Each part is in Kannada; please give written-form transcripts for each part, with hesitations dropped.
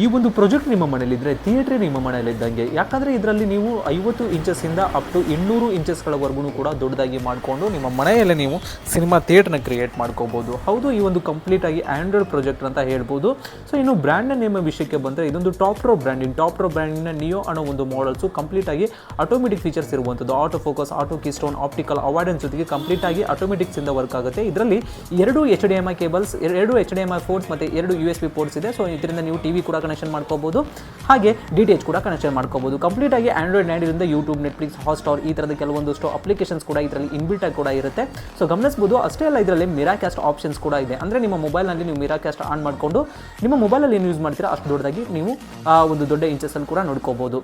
ಈ ಒಂದು ಪ್ರಾಜೆಕ್ಟ್ ನಿಮ್ಮ ಮನೆಯಲ್ಲಿದ್ದರೆ ಥಿಯೇಟ್ರೇ ನಿಮ್ಮ ಮನೆಯಲ್ಲಿದ್ದಂಗೆ. ಯಾಕಂದರೆ ಇದರಲ್ಲಿ ನೀವು 50 ಇಂಚಸ್ಸಿಂದ ಅಪ್ ಟು 800 ಇಂಚಸ್ಗಳವರೆಗೂ ಕೂಡ ದೊಡ್ಡದಾಗಿ ಮಾಡಿಕೊಂಡು ನಿಮ್ಮ ಮನೆಯಲ್ಲೇ ನೀವು ಸಿನಿಮಾ ಥಿಯೇಟ್ರನ್ನ ಕ್ರಿಯೇಟ್ ಮಾಡ್ಕೋಬೋದು. ಹೌದು, ಈ ಒಂದು ಕಂಪ್ಲೀಟಾಗಿ ಆ್ಯಂಡ್ರಾಯ್ಡ್ ಪ್ರಾಜೆಕ್ಟ್ ಅಂತ ಹೇಳ್ಬೋದು. ಸೊ ಇನ್ನು ಬ್ರ್ಯಾಂಡ್ ನೇಮ್ ವಿಷಯಕ್ಕೆ ಬಂದರೆ ಇದೊಂದು ಟಾಪ್ ರೋ ಬ್ರ್ಯಾಂಡಿನ ನಿಯೋ ಅನ್ನೋ ಒಂದು ಮಾಡೆಲ್ಸು ಕಂಪ್ಲೀಟಾಗಿ ಆಟೋಮೆಟಿಕ್ ಫೀಚರ್ಸ್ ಇರುವಂಥದ್ದು. Auto focus, auto keystone, optical avoidance ಜೊತೆಗೆ ಕಂಪ್ಲೀಟಾಗಿ ಆಟೋಮೆಟಿಕ್ಸಿಂದ ವರ್ಕ್ ಆಗುತ್ತೆ. ಇದರಲ್ಲಿ 2 HDMI ಕೇಬಲ್ಸ್, 2 HDMI ಪೋರ್ಟ್ಸ್ ಮತ್ತು 2 USB ಪೋರ್ಟ್ಸ್ ಇದೆ. ಸೊ ಇದರಿಂದ ನೀವು ಟಿವಿ ಕೂಡ ಕನೆಕ್ಷನ್ ಮಾಡ್ಕೋಬಹುದು, ಹಾಗೆ DTH ಕೂಡ ಕನೆಕ್ಷನ್ ಮಾಡ್ಕೋಬಹುದು. ಕಂಪ್ಲೀಟ್ ಆಗಿ ಆಂಡ್ರಾಯ್ಡ್ 9 ಇಂದ ಯೂಟ್ಯೂಬ್, ನೆಟ್ಫ್ಲಿಕ್ಸ್, ಹಾಟ್‌ಸ್ಟಾರ್ ಈ ಥರದ ಕೆಲವೊಂದಷ್ಟು ಅಪ್ಲಿಕೇಶನ್ಸ್ ಕೂಡ ಇದರಲ್ಲಿ ಇನ್ಬಿಲ್ಟ್ ಆಗಿ ಕೂಡ ಇರುತ್ತೆ. ಸೊ ಗಮನಿಸಬಹುದು. ಅಷ್ಟೇ ಅಲ್ಲ, ಇದರಲ್ಲಿ ಮಿರಾಕ್ಯಾಸ್ಟ್ ಆಪ್ಷನ್ಸ್ ಕೂಡ ಇದೆ. ಅಂದರೆ ನಿಮ್ಮ ಮೊಬೈಲ್ನಲ್ಲಿ ನೀವು ಮಿರಾಕ್ಯಾಸ್ಟ್ ಆನ್ ಮಾಡಿಕೊಂಡು ನಿಮ್ಮ ಮೊಬೈಲಲ್ಲಿ ಏನು ಯೂಸ್ ಮಾಡ್ತೀರಾ ಅಷ್ಟು ದೊಡ್ಡದಾಗಿ ನೀವು ಒಂದು ದೊಡ್ಡ ಇಂಚಸ್ಸಲ್ಲಿ ಕೂಡ ನೋಡ್ಕೋಬಹುದು.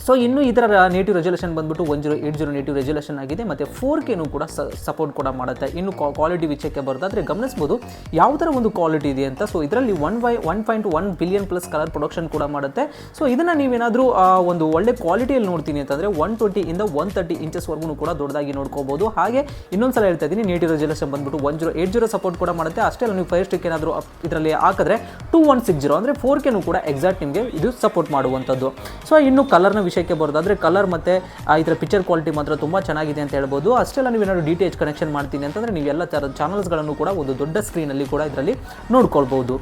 ಸೊ ಇನ್ನು ಇದರ ನೇಟಿವ್ ರೆಸಲ್ಯೂಷನ್ ಬಂದ್ಬಿಟ್ಟು 1080 ನೇಟಿವ್ ರೆಸಲ್ಯೂಷನ್ ಆಗಿದೆ ಮತ್ತು 4Kನೂ ಕೂಡ ಸಪೋರ್ಟ್ ಕೂಡ ಮಾಡುತ್ತೆ. ಇನ್ನು ಕ್ವಾಲಿಟಿ ವಿಷಯಕ್ಕೆ ಬರೋದಾದರೆ ಗಮನಿಸ್ಬೋದು ಯಾವ ಥರ ಒಂದು ಕ್ವಾಲಿಟಿ ಇದೆ ಅಂತ. ಸೊ ಇದರಲ್ಲಿ 1.1 ಬಿಲಿಯನ್ ಪ್ಲಸ್ ಕಲರ್ ಪ್ರೊಡಕ್ಷನ್ ಕೂಡ ಮಾಡುತ್ತೆ. ಸೊ ಇದನ್ನು ನೀವೇನಾದರೂ ಒಂದು ಒಳ್ಳೆ ಕ್ವಾಲಿಟಿಯಲ್ಲಿ ನೋಡ್ತೀನಿ ಅಂತಂದರೆ 120 ಇಂದ 130 ಇಂಚಸ್ವರೆಗೂ ಕೂಡ ದೊಡ್ಡದಾಗಿ ನೋಡ್ಕೋಬೋದು. ಹಾಗೆ ಇನ್ನೊಂದು ಸಲ ಹೇಳ್ತಾ ಇದ್ದೀನಿ, ನೇಟಿವ್ ರೆಸಲ್ಯೂಷನ್ ಬಂದ್ಬಿಟ್ಟು 1080 ಸಪೋರ್ಟ್ ಕೂಡ ಮಾಡುತ್ತೆ. ಅಷ್ಟೇ ಅಲ್ಲ, ನೀವು ಫೈರ್ ಸ್ಟಿಕ್ ಏನಾದರೂ ಇದರಲ್ಲಿ ಹಾಕಿದ್ರೆ 2160 ಅಂದರೆ 4Kನೂ ಕೂಡ ಎಕ್ಸಾಕ್ಟ್ ನಿಮಗೆ ಇದು ಸಪೋರ್ಟ್ ಮಾಡುವಂಥದ್ದು. ಸೊ ಇನ್ನು ಕಲರ್ನ ವಿಷಯಕ್ಕೆ ಬರೋದಾದರೆ ಕಲರ್ ಮತ್ತು ಇದರ ಪಿಕ್ಚರ್ ಕ್ವಾಲಿಟಿ ಮಾತ್ರ ತುಂಬ ಚೆನ್ನಾಗಿದೆ ಅಂತ ಹೇಳ್ಬೋದು. ಅಷ್ಟೆಲ್ಲ ನೀವೇನಾದ್ರು DTH ಕನೆಕ್ಷನ್ ಮಾಡ್ತೀನಿ ಅಂತಂದರೆ ನೀವು ಎಲ್ಲ ಥರದ ಚಾನಲ್ಸ್ಗಳನ್ನು ಕೂಡ ಒಂದು ದೊಡ್ಡ ಸ್ಕ್ರೀನಲ್ಲಿ ಕೂಡ ಇದರಲ್ಲಿ ನೋಡ್ಕೊಳ್ಬೋದು.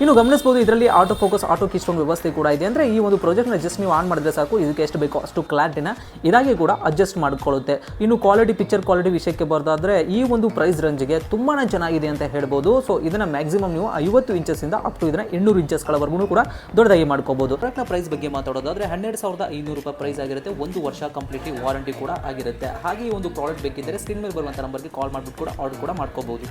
ಇನ್ನು ಗಮನಿಸಬಹುದು, ಇದರಲ್ಲಿ ಆಟೋ ಫೋಕಸ್, ಆಟೋ ಕೀಸ್ಟೋನ್ ವ್ಯವಸ್ಥೆ ಕೂಡ ಇದೆ. ಅಂದರೆ ಈ ಒಂದು ಪ್ರಾಜೆಕ್ಟ್ನ ಜಸ್ಟ್ ನೀವು ಆನ್ ಮಾಡಿದ್ರೆ ಸಾಕು, ಇದಕ್ಕೆ ಎಷ್ಟು ಬೇಕೋ ಅಷ್ಟು ಕ್ಲಾರಿಟಿನ ಇದಾಗಿ ಕೂಡ ಅಡ್ಜಸ್ಟ್ ಮಾಡಿಕೊಳ್ಳುತ್ತೆ. ಇನ್ನು ಪಿಕ್ಚರ್ ಕ್ವಾಲಿಟಿ ವಿಷಯಕ್ಕೆ ಬರೋದಾದರೆ ಈ ಒಂದು ಪ್ರೈಸ್ ರೇಂಜ್ಗೆ ತುಂಬಾ ಚೆನ್ನಾಗಿದೆ ಅಂತ ಹೇಳ್ಬೋದು. ಸೊ ಇದನ್ನು ಮ್ಯಾಕ್ಸಿಮಮ್ ನೀವು 50 ಇಂಚಸ್ಸಿಂದ ಅಪ್ ಟು ಇದನ್ನು 800 ಇಂಚಸ್ಗಳವರೆಗೂ ಕೂಡ ದೊಡ್ಡದಾಗಿ ಮಾಡ್ಕೋಬಹುದು. ಪ್ರಾಡಕ್ಟ್ನ ಪ್ರೈಸ್ ಬಗ್ಗೆ ಮಾತಾಡೋದಾದರೆ 12,500 ರೂಪಾಯಿ ಪ್ರೈಸ್ ಆಗಿರುತ್ತೆ. 1 ವರ್ಷ ಕಂಪ್ಲೀಟ್ಲಿ ವಾರಂಟಿ ಕೂಡ ಆಗಿರುತ್ತೆ. ಹಾಗೆ ಈ ಒಂದು ಪ್ರಾಡಕ್ಟ್ ಬೇಕಿದ್ದರೆ ಸ್ಕ್ರೀನ್ ಮೇಲೆ ಬರುವಂಥ ನಂಬರ್ಗೆ ಕಾಲ್ ಮಾಡಿಬಿಟ್ಟು ಕೂಡ ಆರ್ಡರ್ ಕೂಡ ಮಾಡ್ಕೋಬಹುದು.